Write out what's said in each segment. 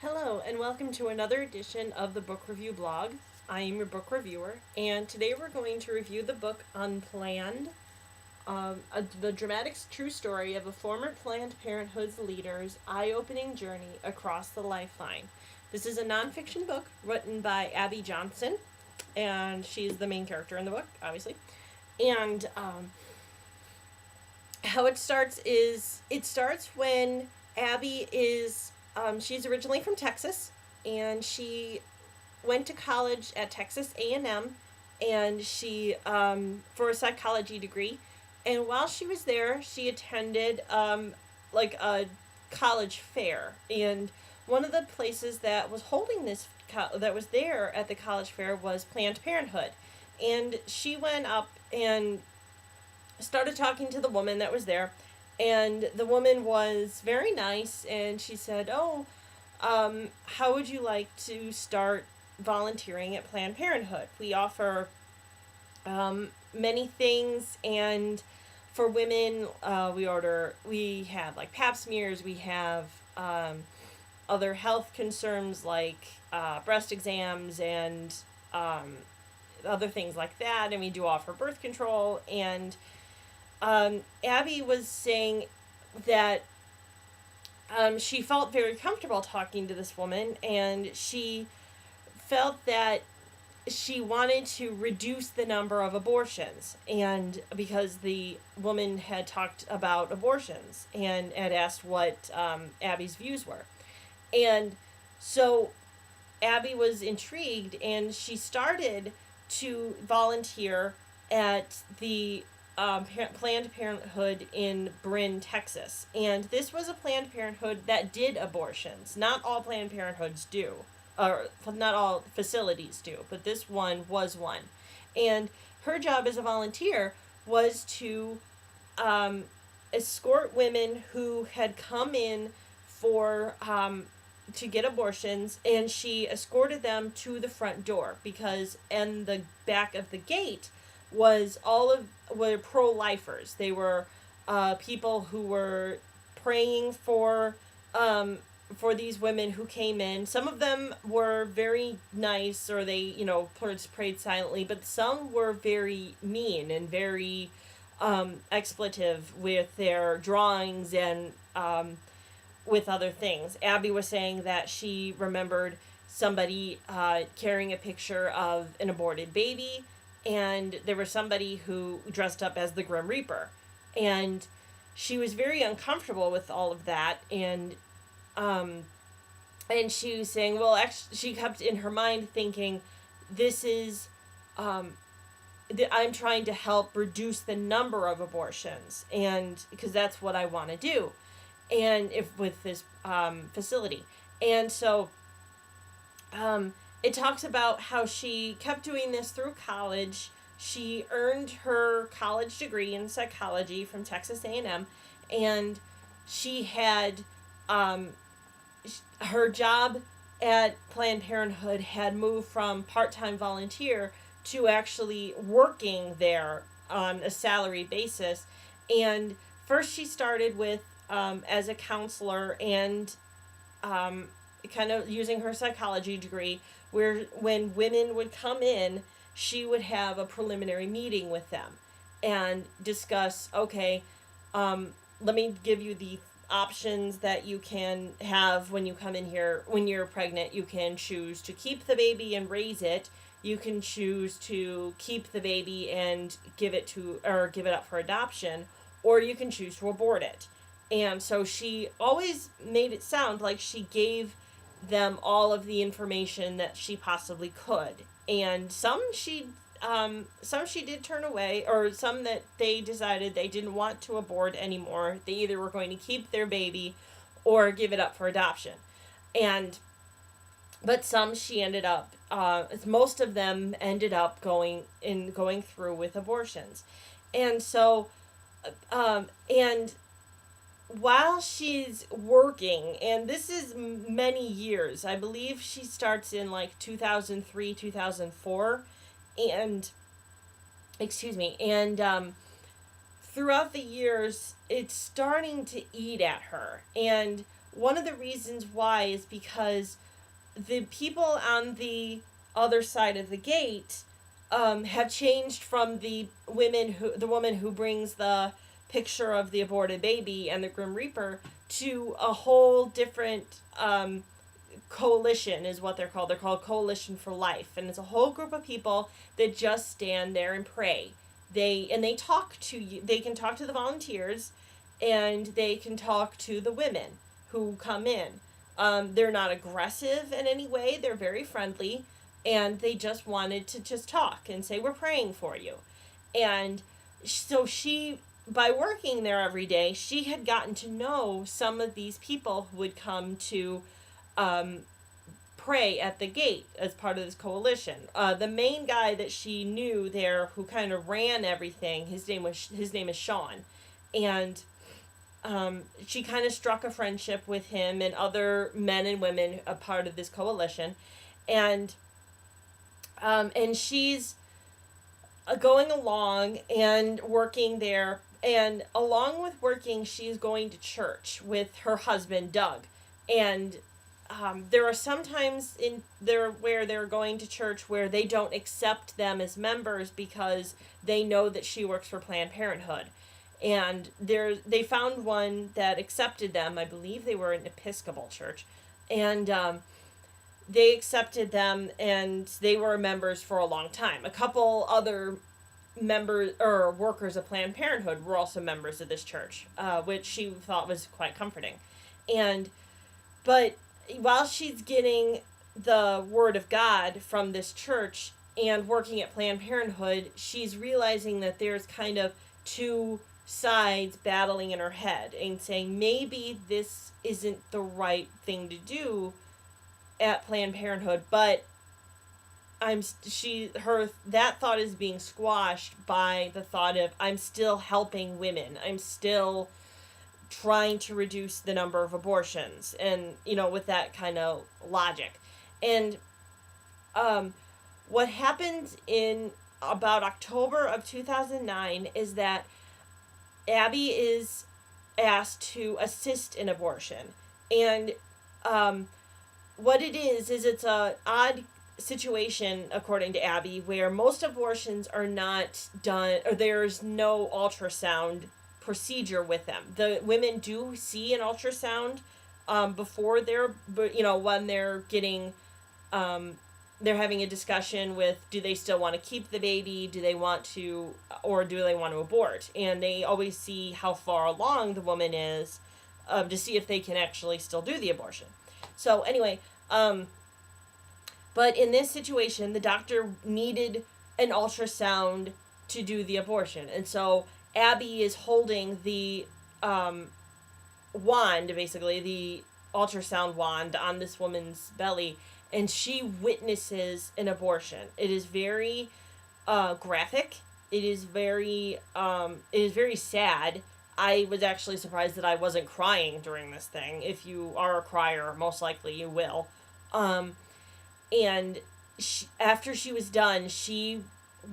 Hello, and welcome to another edition of the Book Review Blog. I am your book reviewer, and today we're going to review the book Unplanned, the dramatic true story of a former Planned Parenthood's leader's eye-opening journey across the lifeline. This is a nonfiction book written by Abby Johnson, and she's the main character in the book, obviously. And how it starts when Abby is she's originally from Texas, and she went to college at Texas A&M, and she for a psychology degree. And while she was there, she attended like a college fair, and one of the places that was holding that was there at the college fair was Planned Parenthood. And she went up and started talking to the woman that was there, and the woman was very nice, and she said, how would you like to start volunteering at Planned Parenthood? We offer many things, and for women, we have like pap smears, we have other health concerns like breast exams and other things like that, and we do offer birth control. And Abby was saying that she felt very comfortable talking to this woman, and she felt that she wanted to reduce the number of abortions, and because the woman had talked about abortions and had asked what Abby's views were. And so Abby was intrigued, and she started to volunteer at the Planned Parenthood in Bryn, Texas. And this was a Planned Parenthood that did abortions. Not all Planned Parenthoods do, or not all facilities do, but this one was one. And her job as a volunteer was to escort women who had come in for to get abortions, and she escorted them to the front door, because in the back of the gate were pro-lifers. They were people who were praying for these women who came in. Some of them were very nice, or they prayed silently, but some were very mean and very expletive with their drawings and with other things. Abby was saying that she remembered somebody carrying a picture of an aborted baby, and there was somebody who dressed up as the Grim Reaper. And she was very uncomfortable with all of that, and she was saying, well, actually, she kept in her mind thinking, this is, I'm trying to help reduce the number of abortions, and because that's what I want to do, and if with this facility. And so it talks about how she kept doing this through college. She earned her college degree in psychology from Texas A&M, and she had her job at Planned Parenthood had moved from part-time volunteer to actually working there on a salary basis. And first she started with as a counselor, and kind of using her psychology degree, where when women would come in, she would have a preliminary meeting with them and discuss, okay, let me give you the options that you can have when you come in here. When you're pregnant, you can choose to keep the baby and raise it. You can choose to keep the baby and give it up for adoption, or you can choose to abort it. And so she always made it sound like she gave them all of the information that she possibly could. And some she did turn away, or some that they decided they didn't want to abort anymore. They either were going to keep their baby or give it up for adoption. But some she ended up, most of them ended up going through with abortions. And so, and while she's working, and this is many years, I believe she starts in like 2003, 2004, and throughout the years, it's starting to eat at her. And one of the reasons why is because the people on the other side of the gate have changed from the woman who brings the picture of the aborted baby and the Grim Reaper to a whole different coalition is what they're called. They're called Coalition for Life, and it's a whole group of people that just stand there and pray. They talk to you. They can talk to the volunteers, and they can talk to the women who come in. They're not aggressive in any way. They're very friendly, and they just wanted to just talk and say, we're praying for you. And so by working there every day, she had gotten to know some of these people who would come to pray at the gate as part of this coalition. The main guy that she knew there, who kind of ran everything, his name is Sean, and she kind of struck a friendship with him and other men and women a part of this coalition, and she's going along and working there, and along with working, she's going to church with her husband Doug, and there are some times in there where they're going to church where they don't accept them as members because they know that she works for Planned Parenthood. And they found one that accepted them. I believe they were an Episcopal church. And they accepted them, and they were members for a long time. A couple other members or workers of Planned Parenthood were also members of this church, which she thought was quite comforting. But while she's getting the word of God from this church and working at Planned Parenthood, she's realizing that there's kind of two sides battling in her head and saying, maybe this isn't the right thing to do at Planned Parenthood, but that thought is being squashed by the thought of, I'm still helping women. I'm still trying to reduce the number of abortions, and with that kind of logic. And what happened in about October of 2009 is that Abby is asked to assist in abortion. And what it is it's a odd situation, according to Abby, where most abortions are not done, or there's no ultrasound procedure with them. The women do see an ultrasound before when they're getting they're having a discussion with, do they still want to keep the baby, do they want to abort, and they always see how far along the woman is to see if they can actually still do the abortion. So anyway, but in this situation, the doctor needed an ultrasound to do the abortion, and so Abby is holding the wand, basically, the ultrasound wand on this woman's belly, and she witnesses an abortion. It is very graphic. It is very sad. I was actually surprised that I wasn't crying during this thing. If you are a crier, most likely you will. And after she was done, she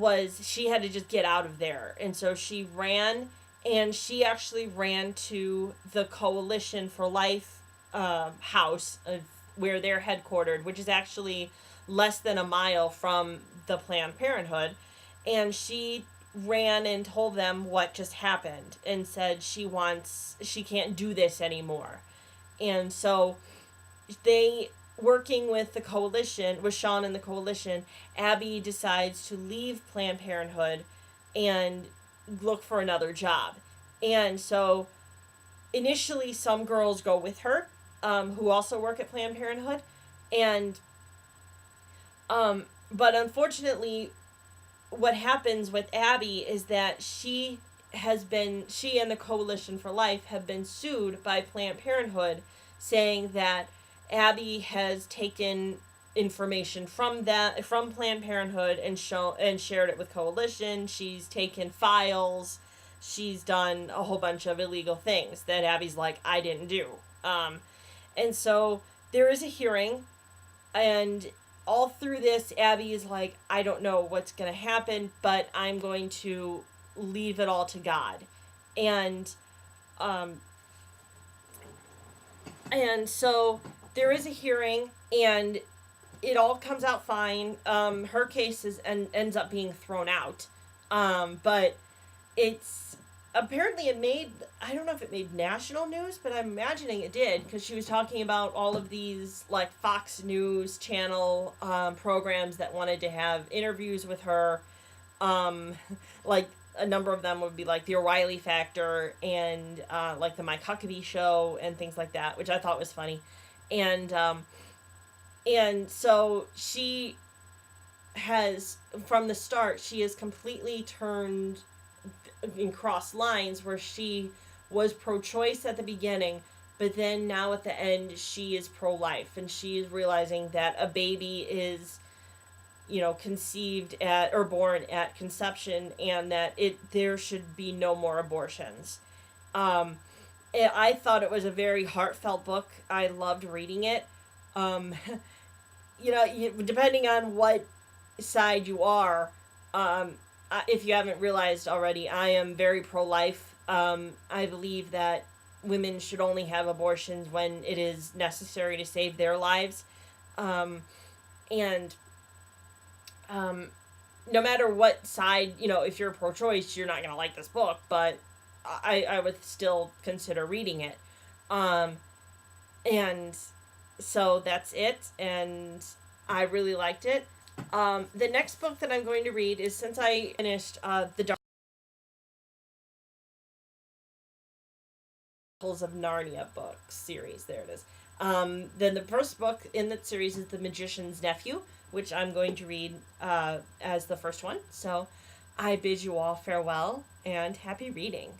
had to just get out of there, and so she ran, and she actually ran to the Coalition for Life house where they're headquartered, which is actually less than a mile from the Planned Parenthood, and she ran and told them what just happened and said she can't do this anymore. And so working with the coalition, with Sean and the coalition, Abby decides to leave Planned Parenthood and look for another job. And so initially some girls go with her, who also work at Planned Parenthood, and but unfortunately what happens with Abby is that she and the Coalition for Life have been sued by Planned Parenthood, saying that Abby has taken information from Planned Parenthood and shared it with Coalition. She's taken files. She's done a whole bunch of illegal things that Abby's like, I didn't do. And so there is a hearing, and all through this, Abby is like, I don't know what's going to happen, but I'm going to leave it all to God. And And so there is a hearing, and it all comes out fine. Her case ends up being thrown out, but it's apparently it made, I don't know if it made national news, but I'm imagining it did, because she was talking about all of these like Fox News channel programs that wanted to have interviews with her. um, like a number of them would be like the O'Reilly Factor and like the Mike Huckabee Show and things like that, which I thought was funny. And so she has, from the start, she has completely turned in cross lines, where she was pro-choice at the beginning, but then now at the end she is pro-life, and she is realizing that a baby is, conceived at or born at conception, and that there should be no more abortions. Um, I thought it was a very heartfelt book. I loved reading it. Um, depending on what side you are, if you haven't realized already, I am very pro life. I believe that women should only have abortions when it is necessary to save their lives. Um, and um, no matter what side, if you're pro choice, you're not going to like this book, but I would still consider reading it. Um, and so that's it, and I really liked it. The next book that I'm going to read is, since I finished the Chronicles of Narnia book series. There it is. Then the first book in that series is The Magician's Nephew, which I'm going to read as the first one. So I bid you all farewell and happy reading.